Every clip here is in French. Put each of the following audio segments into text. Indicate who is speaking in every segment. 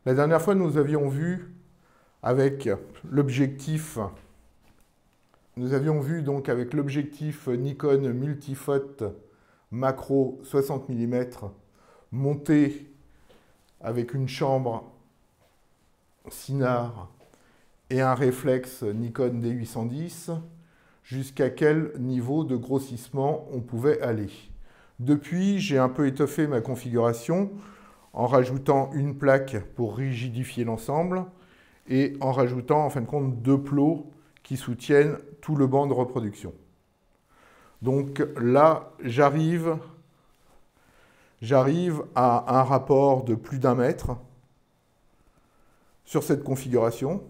Speaker 1: La dernière fois, nous avions vu avec l'objectif, Nikon Multifote macro 60 mm monté avec une chambre Cynar et un réflexe Nikon D810, jusqu'à quel niveau de grossissement on pouvait aller. Depuis, j'ai un peu étoffé ma configuration en rajoutant une plaque pour rigidifier l'ensemble et en rajoutant en fin de compte 2 plots qui soutiennent tout le banc de reproduction. Donc là, j'arrive à un rapport de plus d'1 mètre sur cette configuration,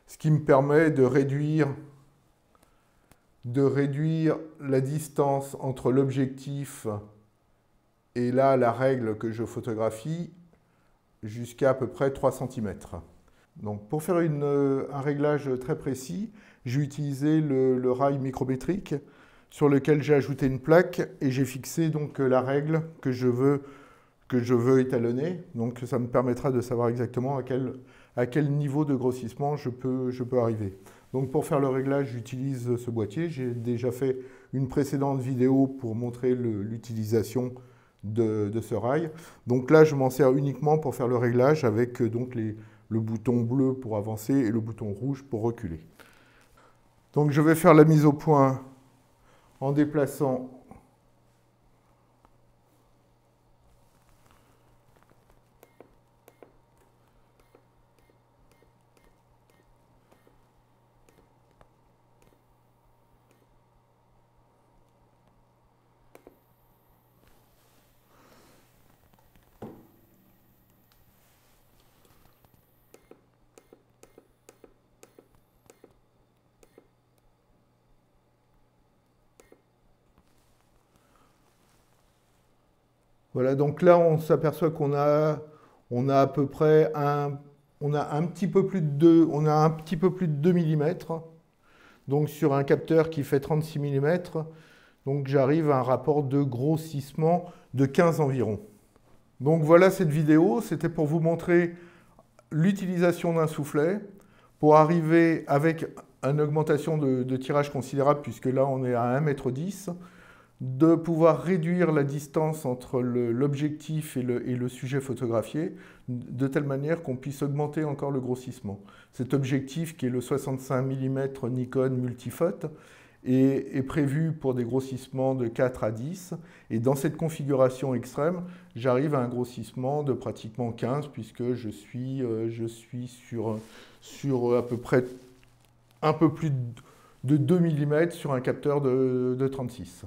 Speaker 1: ce qui me permet de réduire la distance entre l'objectif et là la règle que je photographie jusqu'à peu près 3 cm. Donc pour faire un réglage très précis, j'ai utilisé le rail micrométrique sur lequel j'ai ajouté une plaque et j'ai fixé donc la règle que je veux étalonner. Donc ça me permettra de savoir exactement à quel niveau de grossissement je peux arriver. Donc pour faire le réglage, j'utilise ce boîtier. J'ai déjà fait une précédente vidéo pour montrer l'utilisation de ce rail. Donc là, je m'en sers uniquement pour faire le réglage avec donc le bouton bleu pour avancer et le bouton rouge pour reculer. Donc je vais faire la mise au point en déplaçant Voilà, donc là, on s'aperçoit qu'on a à peu près on a un petit peu plus de 2 mm, donc sur un capteur qui fait 36 mm, donc j'arrive à un rapport de grossissement de 15 environ. Donc voilà cette vidéo, c'était pour vous montrer l'utilisation d'un soufflet pour arriver avec une augmentation de tirage considérable, puisque là on est à 1,10 m, de pouvoir réduire la distance entre l'objectif et le sujet photographié, de telle manière qu'on puisse augmenter encore le grossissement. Cet objectif, qui est le 65 mm Nikon Multifote, est prévu pour des grossissements de 4 à 10, et dans cette configuration extrême, j'arrive à un grossissement de pratiquement 15, puisque je suis sur à peu près un peu plus de 2 mm sur un capteur de 36.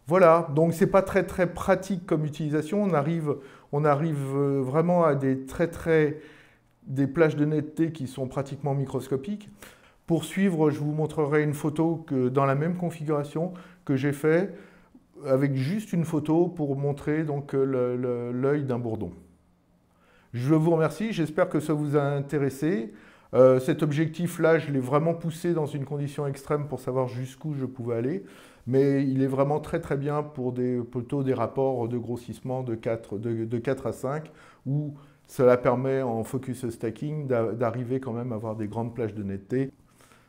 Speaker 1: Voilà, donc c'est pas très pratique comme utilisation. On arrive vraiment à des plages de netteté qui sont pratiquement microscopiques. Pour suivre, je vous montrerai une photo dans la même configuration que j'ai fait avec juste une photo pour montrer donc l'œil d'un bourdon. Je vous remercie, j'espère que ça vous a intéressé. Cet objectif-là, je l'ai vraiment poussé dans une condition extrême pour savoir jusqu'où je pouvais aller. Mais il est vraiment très bien pour plutôt des rapports de grossissement de 4 à 5, où cela permet en focus stacking d'arriver quand même à avoir des grandes plages de netteté.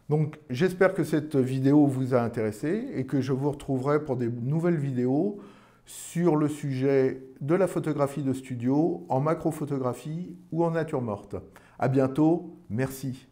Speaker 1: Donc j'espère que cette vidéo vous a intéressé et que je vous retrouverai pour des nouvelles vidéos sur le sujet de la photographie de studio, en macrophotographie ou en nature morte. À bientôt, merci.